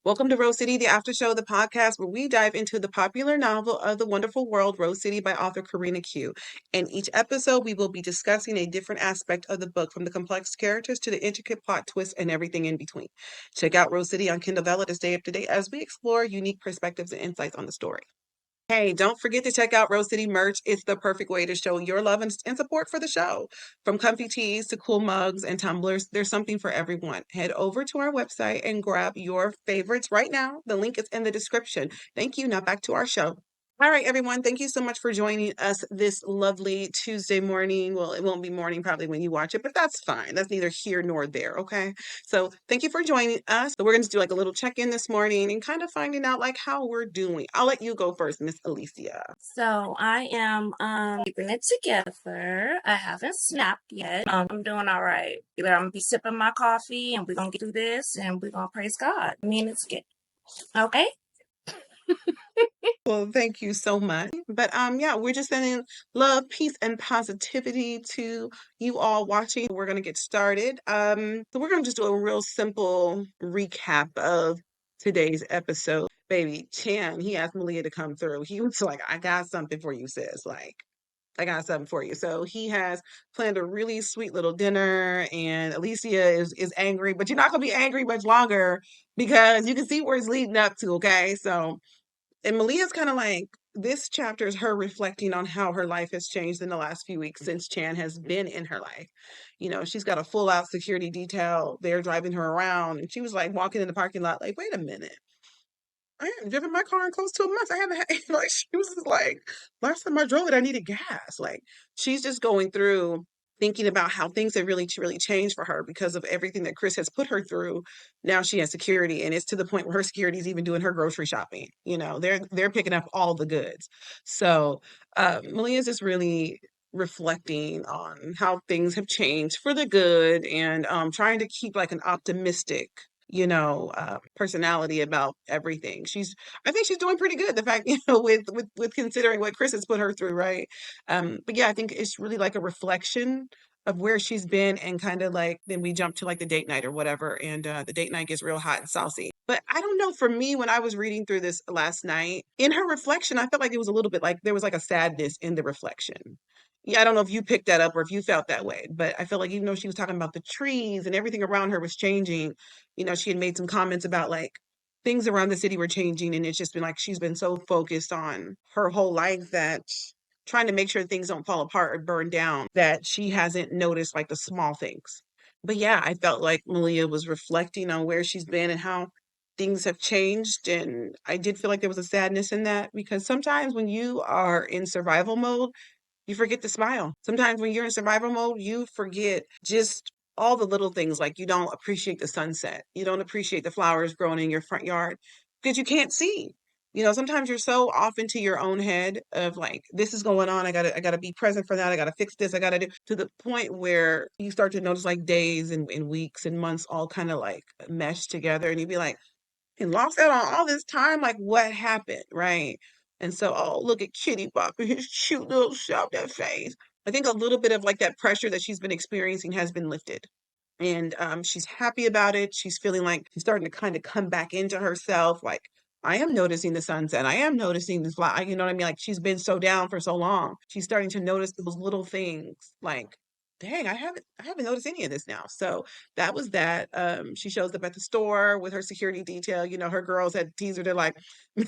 Welcome to Rose City, the after show, the podcast where we dive into the popular novel of the wonderful world, Rose City by author Karina Q. In each episode, we will be discussing a different aspect of the book, from the complex characters to the intricate plot twists and everything in between. Check out Rose City on Kindle Vella to stay up to date as we explore unique perspectives and insights on the story. Hey, don't forget to check out Rose City merch. It's the perfect way to show your love and support for the show. From comfy tees to cool mugs and tumblers, there's something for everyone. Head over to our website and grab your favorites right now. The link is in the description. Thank you. Now back to our show. All right, everyone. Thank you so much for joining us this lovely Tuesday morning. Well, it won't be morning probably when you watch it, but that's fine. That's neither here nor there. Okay. So thank you for joining us. So we're going to do like a little check-in this morning and kind of finding out like how we're doing. I'll let you go first, Miss Alicia. So I am keeping it together. I haven't snapped yet. I'm doing all right. I'm gonna be sipping my coffee and we're gonna get through this and we're gonna praise God. I mean, it's good. Okay. Well, thank you so much. But yeah, we're just sending love, peace, and positivity to you all watching. We're gonna get started. So we're gonna just do a real simple recap of today's episode. Baby Chan, he asked Malia to come through. He was like, I got something for you, sis. Like, I got something for you. So he has planned a really sweet little dinner, and Alicia is angry, but you're not gonna be angry much longer because you can see where it's leading up to, okay? So and Malia's kind of like, this chapter is her reflecting on how her life has changed in the last few weeks since Chan has been in her life. You know, she's got a full out security detail. They're driving her around. And she was like walking in the parking lot, like, wait a minute. I haven't driven my car in close to a month. I haven't had, like, she was just like, last time I drove it, I needed gas. Like, she's just going through thinking about how things have really changed for her because of everything that Chris has put her through. Now she has security, and it's to the point where her security is even doing her grocery shopping. You know, they're picking up all the goods. So Malia's just really reflecting on how things have changed for the good, and trying to keep like an optimistic, personality about everything. I think she's doing pretty good. The fact, with considering what Chris has put her through, right? But yeah, I think it's really like a reflection of where she's been, and kind of like then we jump to like the date night or whatever, and the date night gets real hot and saucy. But I don't know, for me, when I was reading through this last night, in her reflection, I felt like it was a little bit like there was like a sadness in the reflection. Yeah, I don't know if you picked that up or if you felt that way, but I feel like even though she was talking about the trees and everything around her was changing, she had made some comments about like things around the city were changing, and it's just been like she's been so focused on her whole life that trying to make sure things don't fall apart or burn down, that she hasn't noticed like the small things. But yeah, I felt like Malia was reflecting on where she's been and how things have changed, and I did feel like there was a sadness in that, because sometimes when you are in survival mode, you forget to smile. Sometimes when you're in survival mode, you forget just all the little things. Like, you don't appreciate the sunset. You don't appreciate the flowers growing in your front yard because you can't see. Sometimes you're so off into your own head of like, this is going on. I gotta be present for that. I gotta fix this. I gotta do, to the point where you start to notice like days and weeks and months all kind of like mesh together. And you'd be like, and lost out on all this time. Like, what happened, right? And so, oh, look at Kitty Bop and his cute little shop, that face. I think a little bit of like that pressure that she's been experiencing has been lifted. And she's happy about it. She's feeling like she's starting to kind of come back into herself. Like, I am noticing the sunset. I am noticing this fly. You know what I mean? Like, she's been so down for so long. She's starting to notice those little things. Like, dang, I haven't noticed any of this now. So that was that. She shows up at the store with her security detail. Her girls had teased her. They're like,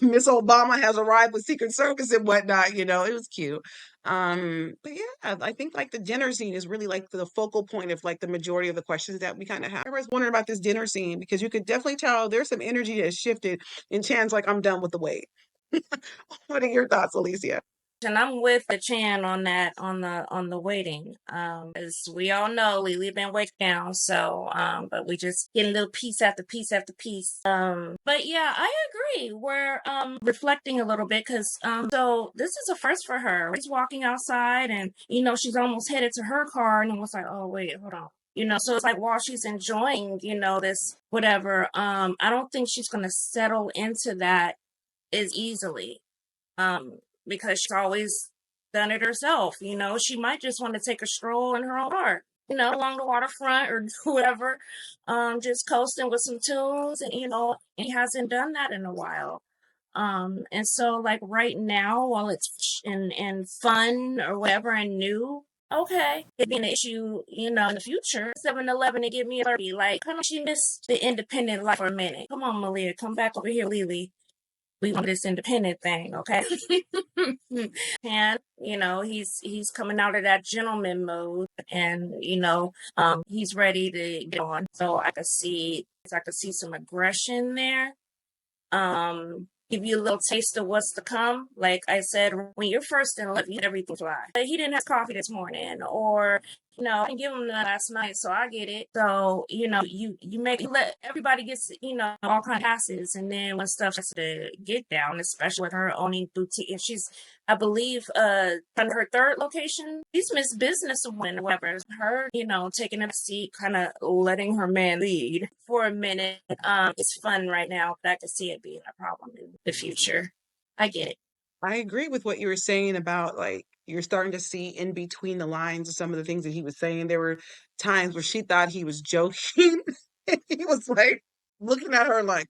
Miss Obama has arrived with Secret Service and whatnot. It was cute. But yeah, I think like the dinner scene is really like the focal point of like the majority of the questions that we kind of have. Everyone's wondering about this dinner scene because you could definitely tell there's some energy that shifted, and Chan's like, I'm done with the wait. What are your thoughts, Alicia? And I'm with the Chan on that on the waiting. As we all know, Lily been waiting down, so but we just getting little piece after piece after piece. But yeah, I agree. We're reflecting a little bit because so this is a first for her. She's walking outside and she's almost headed to her car and it was like, oh wait, hold on. So it's like while she's enjoying, this whatever, I don't think she's gonna settle into that as easily. Um, because she's always done it herself. She might just want to take a stroll in her own park. along the waterfront or whatever, just coasting with some tunes, and he hasn't done that in a while. And so like right now, while it's and fun or whatever and new, okay, it'd be an issue, in the future. 7-Eleven to give me a 30. Like, come on, she missed the independent life for a minute. Come on, Malia, come back over here, Lily. We want this independent thing, okay? And he's coming out of that gentleman mode, and he's ready to get on. So I could see some aggression there, give you a little taste of what's to come. Like I said, when you're first in love, you let everything fly. But he didn't have coffee this morning, or I didn't give him that last night, so I get it. So you let everybody get all kind of passes, and then when stuff has to get down, especially with her owning boutique, and she's, I believe, on her third location, she's Miss Business Woman, whatever. Her, taking a seat, kind of letting her man lead for a minute. It's fun right now, but I could see it being a problem in the future. I get it. I agree with what you were saying about like you're starting to see in between the lines of some of the things that he was saying. There were times where she thought he was joking. And he was like looking at her like,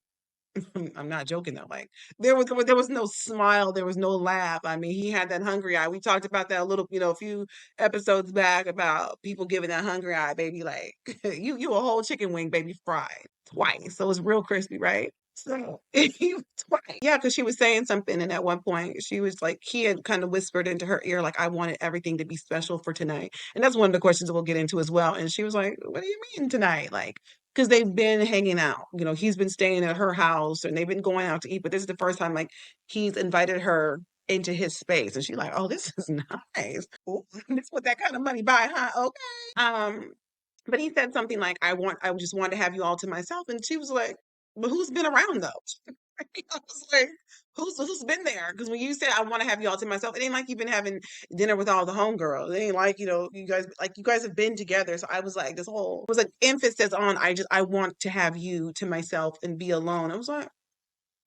I'm not joking though. Like there was no smile, there was no laugh. I mean, he had that hungry eye. We talked about that a little, a few episodes back about people giving that hungry eye, baby. Like you a whole chicken wing, baby, fried twice, so it's real crispy, right? So he twice, yeah, because she was saying something, and at one point she was like, he had kind of whispered into her ear, like, I wanted everything to be special for tonight, and that's one of the questions that we'll get into as well. And she was like, what do you mean tonight? Like, because they've been hanging out. He's been staying at her house and they've been going out to eat, but this is the first time like he's invited her into his space. And she's like, oh, this is nice. Ooh, this what that kind of money buy, huh? Okay. But he said something like, I just want to have you all to myself. And she was like, but who's been around though? I was like, who's been there? Because when you said I want to have you all to myself, it ain't like you've been having dinner with all the homegirls. It ain't like, you guys have been together. So I was like, this whole was like emphasis on I want to have you to myself and be alone. I was like,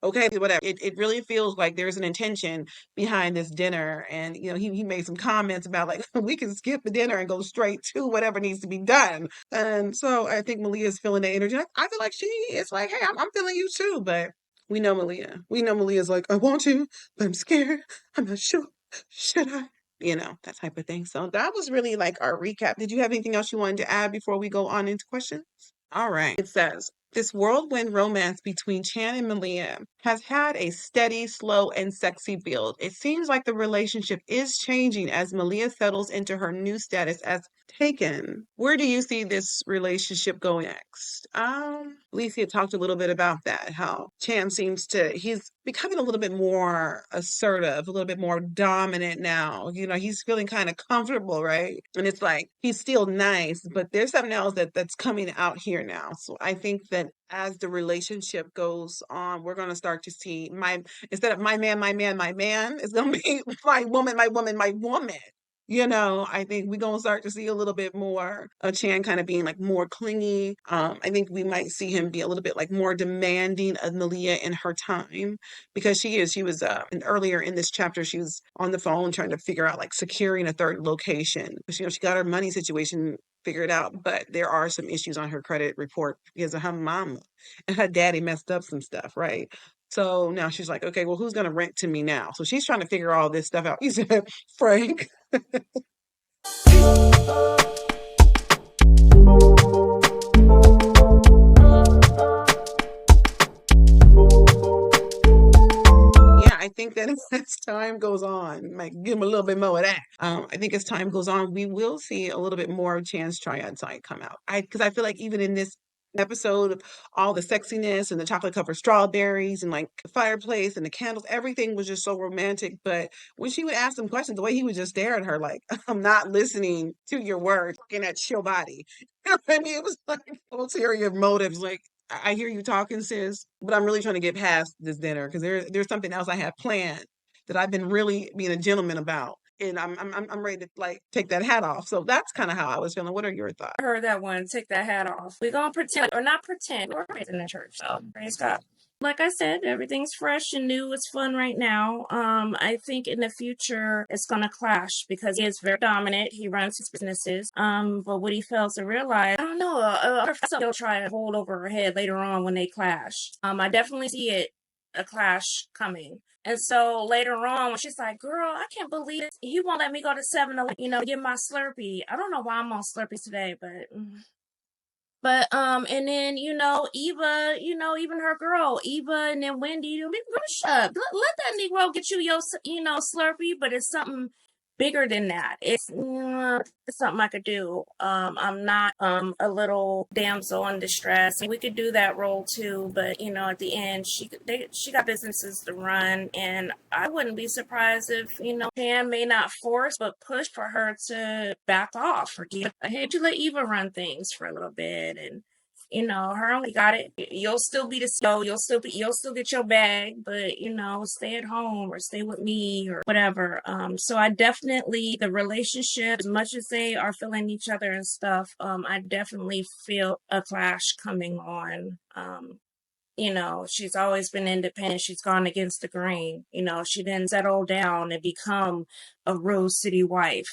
okay, whatever. It really feels like there's an intention behind this dinner. And, he made some comments about like, we can skip the dinner and go straight to whatever needs to be done. And so I think Malia's feeling the energy. I feel like she is like, hey, I'm feeling you too. But we know Malia. We know Malia's like, I want to, but I'm scared. I'm not sure. Should I? That type of thing. So that was really like our recap. Did you have anything else you wanted to add before we go on into questions? All right. It says, this whirlwind romance between Chan and Malia has had a steady, slow, and sexy build. It seems like the relationship is changing as Malia settles into her new status as taken. Where do you see this relationship going next? Alicia talked a little bit about that, how Chan he's becoming a little bit more assertive, a little bit more dominant now. He's feeling kind of comfortable, right? And it's like he's still nice, but there's something else that's coming out here now. So I think that as the relationship goes on, we're going to start to see instead of my man, my man, my man, it's going to be my woman, my woman, my woman. I think we're gonna start to see a little bit more of Chan kind of being like more clingy. I think we might see him be a little bit like more demanding of Malia in her time, because she was and earlier in this chapter she was on the phone trying to figure out like securing a third location. She got her money situation figured out, but there are some issues on her credit report because of her mama and her daddy messed up some stuff, right? So now she's like, okay, well, who's going to rent to me now? So she's trying to figure all this stuff out. He said, Frank. Yeah, I think that as time goes on, might give him a little bit more of that. I think as time goes on, we will see a little bit more of Chan's triad side come out. Because I feel like even in this episode of all the sexiness and the chocolate covered strawberries and like the fireplace and the candles, everything was just so romantic. But when she would ask him questions, the way he would just stare at her like, I'm not listening to your words, looking at your body. I mean, it was like ulterior motives. Like, I hear you talking, sis, but I'm really trying to get past this dinner because there's something else I have planned that I've been really being a gentleman about, and I'm ready to like take that hat off. So that's kind of how I was feeling. What are your thoughts? I heard that one. Take that hat off. We're gonna pretend or not pretend. We're raised in the church, so praise God. like I said, everything's fresh and new. It's fun right now. I think in the future it's gonna clash because he is very dominant. He runs his businesses. But what he fails to realize, I don't know, he'll try to hold over her head later on when they clash. I definitely see a clash coming. And so later on, when she's like, "Girl, I can't believe it. He won't let me go to 7-Eleven, to get my Slurpee. I don't know why I'm on Slurpees today, but." And then Eva, even her girl Eva, and then Wendy, shut up. Let that Negro get you your Slurpee, but it's something bigger than that. It's something I could do. I'm not a little damsel in distress. We could do that role too, but at the end, she got businesses to run, and I wouldn't be surprised if Pam may not force but push for her to back off or give ahead to let Eva run things for a little bit. And her only got it. You'll still be the CEO. You'll still get your bag, but stay at home or stay with me or whatever. So I definitely, the relationship, as much as they are feeling each other and stuff, I definitely feel a clash coming on. She's always been independent. She's gone against the grain. She didn't settle down and become a Rose City wife,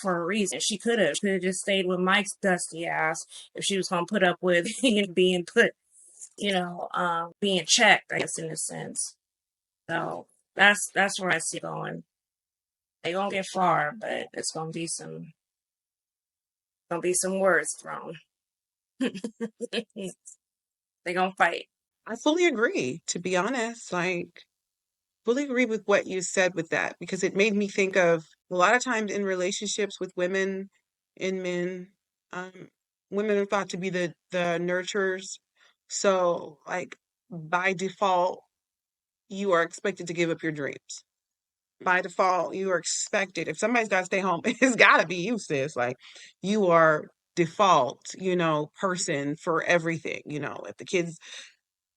for a reason. She could have just stayed with Mike's dusty ass if she was going to put up with being put, being checked, I guess, in a sense. So that's where I see it going. They gonna get far, but it's gonna be some words thrown. They gonna fight. I fully agree, to be honest. Like, fully agree with what you said with that because it made me think of a lot of times in relationships with women and men, um, women are thought to be the nurturers. So, like, by default, you are expected to give up your dreams. By default, you are expected. If somebody's got to stay home, it's got to be you, sis. Like, you are default, person for everything. If the kids'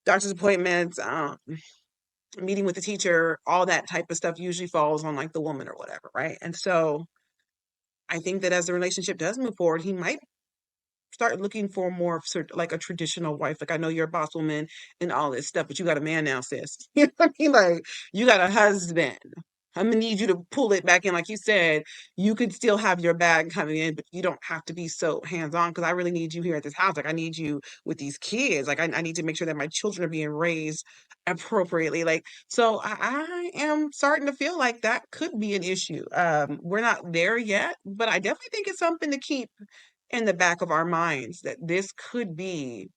doctor's appointments, meeting with the teacher, all that type of stuff usually falls on like the woman or whatever, right? And so I think that as the relationship does move forward, he might start looking for more of sort like a traditional wife. Like I know you're a boss woman and all this stuff, but you got a man now, sis. You know what I mean? Like you got a husband. I'm gonna need you to pull it back in, like you said. You could still have your bag coming in, but you don't have to be so hands-on because I really need you here at this house. Like I need you with these kids. Like I need to make sure that my children are being raised appropriately. Like so, I am starting to feel like that could be an issue. We're not there yet, but I definitely think it's something to keep in the back of our minds that this could be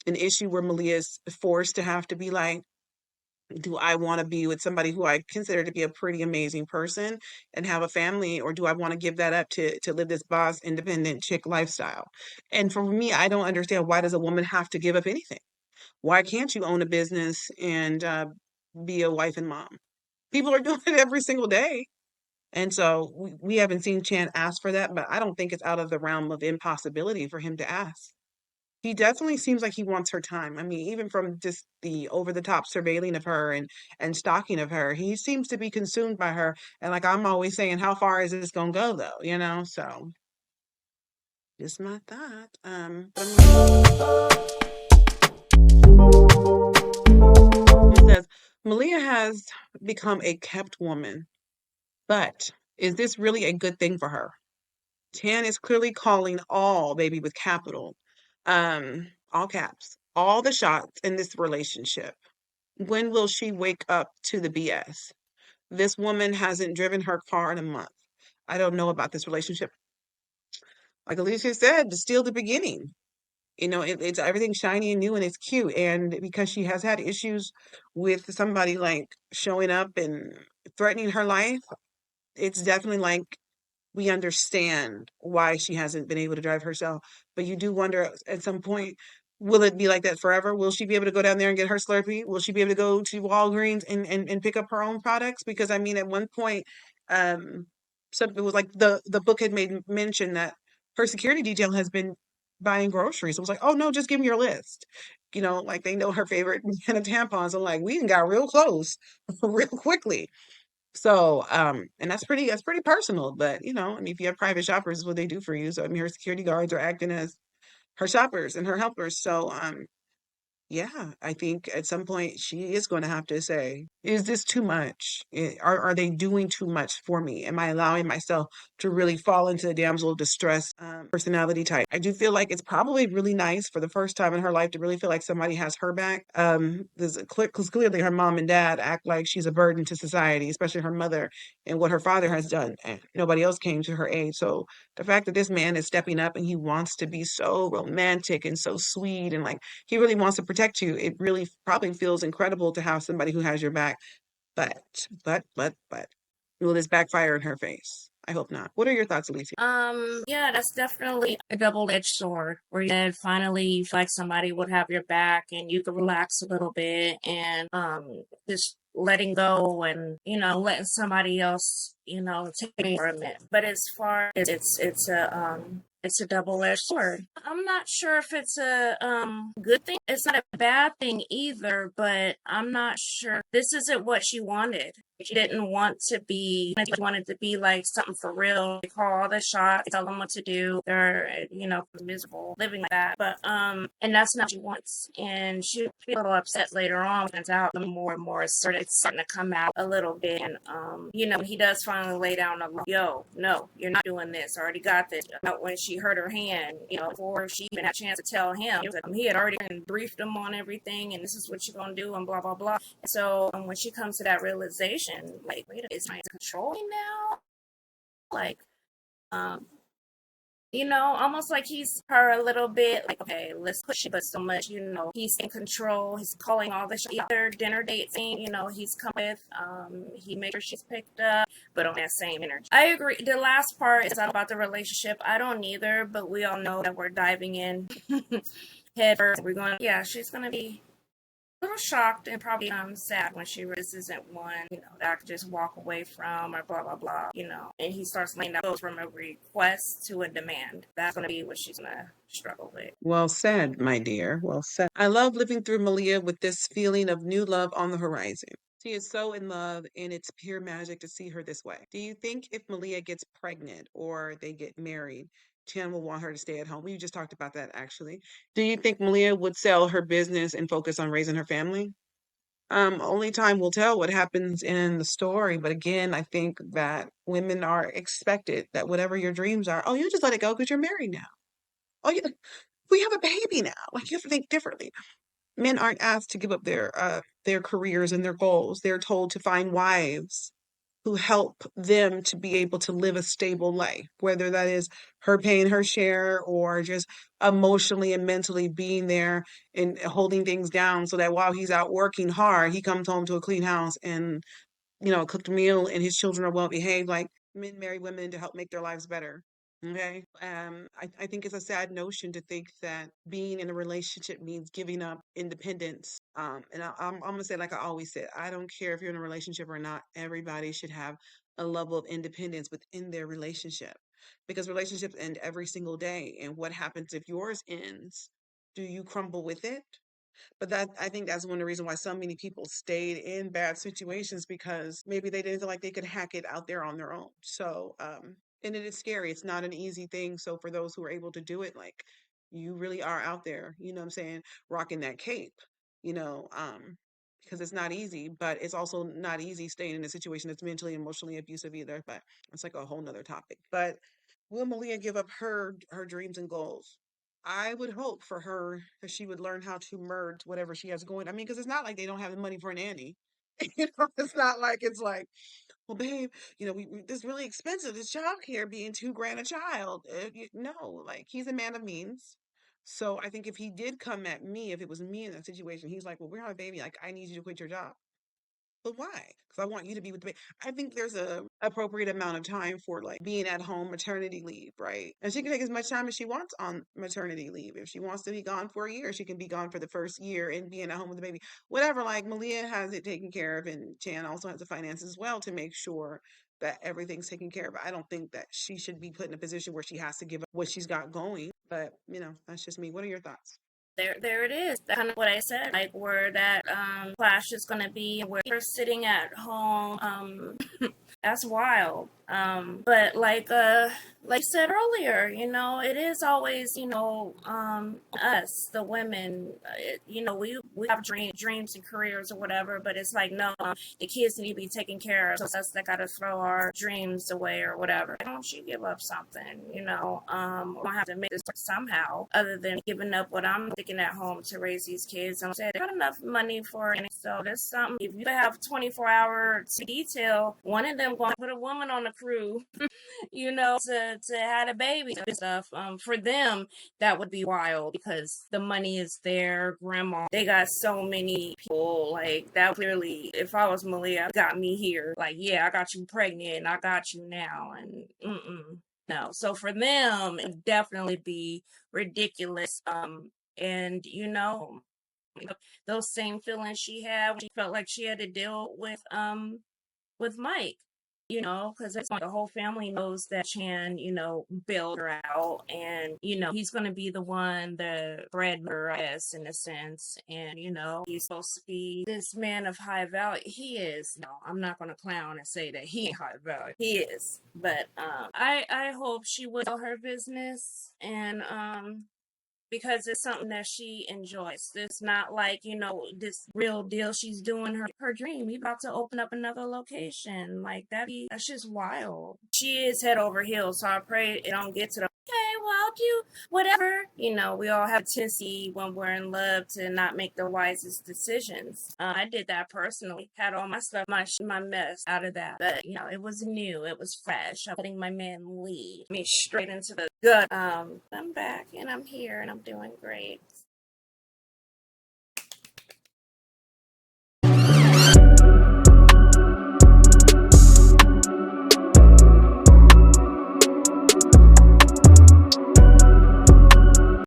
an issue where Malia is forced to have to be like, do I want to be with somebody who I consider to be a pretty amazing person and have a family, or do I want to give that up to live this boss independent chick lifestyle? And for me, I don't understand, why does a woman have to give up anything? Why can't you own a business and be a wife and mom? People are doing it every single day. And so we haven't seen Chan ask for that, but I don't think it's out of the realm of impossibility for him to ask. He definitely seems like he wants her time. I mean, even from just the over the top surveilling of her and stalking of her, he seems to be consumed by her. And like I'm always saying, how far is this gonna go though? So just my thought. But it says Malia has become a kept woman, but is this really a good thing for her? Tan is clearly calling all, baby with capital, all caps, all the shots in this relationship. When will she wake up to the BS? This woman hasn't driven her car in a month. I don't know about this relationship. Like Alicia said, it's still the beginning. It's everything shiny and new and it's cute. And because she has had issues with somebody like showing up and threatening her life, it's definitely like we understand why she hasn't been able to drive herself. But you do wonder at some point, will it be like that forever? Will she be able to go down there and get her Slurpee? Will she be able to go to Walgreens and pick up her own products? Because I mean, at one point, um, something was like the book had made mention that her security detail has been buying groceries. It was like, oh no, just give me your list. Like they know her favorite kind of tampons. I'm like, we even got real close real quickly. So, and that's pretty personal, but I mean, if you have private shoppers, is what they do for you. So, I mean, her security guards are acting as her shoppers and her helpers. So, Yeah, I think at some point she is going to have to say, is this too much? Are they doing too much for me? Am I allowing myself to really fall into the damsel of distress personality type? I do feel like it's probably really nice for the first time in her life to really feel like somebody has her back. Because clearly her mom and dad act like she's a burden to society, especially her mother and what her father has done. And nobody else came to her aid. So the fact that this man is stepping up and he wants to be so romantic and so sweet and like, he really wants to protect you. It really probably feels incredible to have somebody who has your back. But, but, will this backfire in her face? I hope not. What are your thoughts, Alicia? Yeah, that's definitely a double-edged sword where you said finally you feel like somebody would have your back and you could relax a little bit and just letting go and letting somebody else take care of it. But as far as it's a double-edged sword. I'm not sure if it's a good thing. It's not a bad thing either, but I'm not sure. This isn't what she wanted. She didn't want to be. She wanted to be like something for real. They call all the shots, tell them what to do. They're miserable living like that. But and that's not what she wants. And she feel a little upset later on when it's out. The more and more it's starting to come out a little bit. And he does finally lay down a yo, no, you're not doing this. I already got this. About when she hurt her hand, before she even had a chance to tell him, he had already briefed him on everything, and this is what you're gonna do, and blah blah blah. So when she comes to that realization, like, wait, is trying to control me now? Like, um, almost like he's her a little bit, like, okay, let's push it, but so much, he's in control. He's calling all the other dinner dates, he's come with. He makes sure she's picked up, but on that same energy. I agree. The last part is not about the relationship. I don't either, but we all know that we're diving in head first. We're going, yeah, she's gonna be little shocked and probably sad when she realizes this isn't one that I could just walk away from or blah blah blah, and he starts laying that goes from a request to a demand. That's gonna be what she's gonna struggle with. Well said, my dear. Well said. I love living through Malia with this feeling of new love on the horizon. She is so in love, and it's pure magic to see her this way. Do you think if Malia gets pregnant or they get married, Chan will want her to stay at home? We just talked about that actually. Do you think Malia would sell her business and focus on raising her family? Only time will tell what happens in the story. But again, I think that women are expected that whatever your dreams are, oh, you just let it go because you're married now. Oh, yeah, we have a baby now. Like you have to think differently. Men aren't asked to give up their careers and their goals. They're told to find wives who help them to be able to live a stable life, whether that is her paying her share or just emotionally and mentally being there and holding things down so that while he's out working hard, he comes home to a clean house and a cooked meal and his children are well behaved. Like men marry women to help make their lives better. Okay. I think it's a sad notion to think that being in a relationship means giving up independence. I'm gonna say, like I always said, I don't care if you're in a relationship or not. Everybody should have a level of independence within their relationship because relationships end every single day. And what happens if yours ends? Do you crumble with it? But that I think that's one of the reasons why so many people stayed in bad situations because maybe they didn't feel like they could hack it out there on their own. So, and it is scary. It's not an easy thing. So for those who are able to do it, like you really are out there, what I'm saying, rocking that cape, you know, um, because it's not easy, but it's also not easy staying in a situation that's mentally, emotionally abusive either. But it's like a whole nother topic. But will Malia give up her dreams and goals? I would hope for her that she would learn how to merge whatever she has going. I mean, because it's not like they don't have the money for a nanny. It's not like it's like, well, babe, this is really expensive. This childcare being 2 grand a child. No, like he's a man of means. So I think if he did come at me, if it was me in that situation, he's like, well, we're on a baby. Like I need you to quit your job. But why? Because I want you to be with the baby. I think there's a appropriate amount of time for like being at home maternity leave, right? And she can take as much time as she wants on maternity leave. If she wants to be gone for a year, she can be gone for the first year and being at home with the baby. Whatever, like Malia has it taken care of and Chan also has the finances as well to make sure that everything's taken care of. I don't think that she should be put in a position where she has to give up what she's got going. But, that's just me. What are your thoughts? there it is. That's kind of what I said, like where that clash is gonna be, where you're sitting at home. That's wild. But like I said earlier, it is always, us, the women, we have dreams and careers or whatever, but it's like, no, the kids need to be taken care of. So it's us that got to throw our dreams away or whatever. Why don't you give up something, we don't have to make this work somehow other than giving up what I'm thinking at home to raise these kids. I'm saying, got enough money for it. So there's something, if you have 24-hour detail, one of them going to put a woman on the crew, to have a baby and stuff. For them, that would be wild because the money is there. Grandma, they got so many people like that. Clearly, if I was Malia, got me here. Like, yeah, I got you pregnant, and I got you now, and no. So for them, it'd definitely be ridiculous. And those same feelings she had when she felt like she had to deal with Mike, because it's like the whole family knows that Chan, bailed her out, and he's gonna be the one, the breadwinner, I guess, in a sense, and he's supposed to be this man of high value. He is. No, I'm not gonna clown and say that he ain't high value. He is, but I hope she will tell her business and because it's something that she enjoys. It's not like, this real deal. She's doing her dream. We about to open up another location. Like that's just wild. She is head over heels. So I pray it don't get to the, okay, well, I'll do whatever. We all have a tendency when we're in love to not make the wisest decisions. I did that personally. Had all my stuff, my mess out of that. But, it was new. It was fresh. I'm letting my man lead me straight into the gut. I'm back and I'm here and I'm doing great.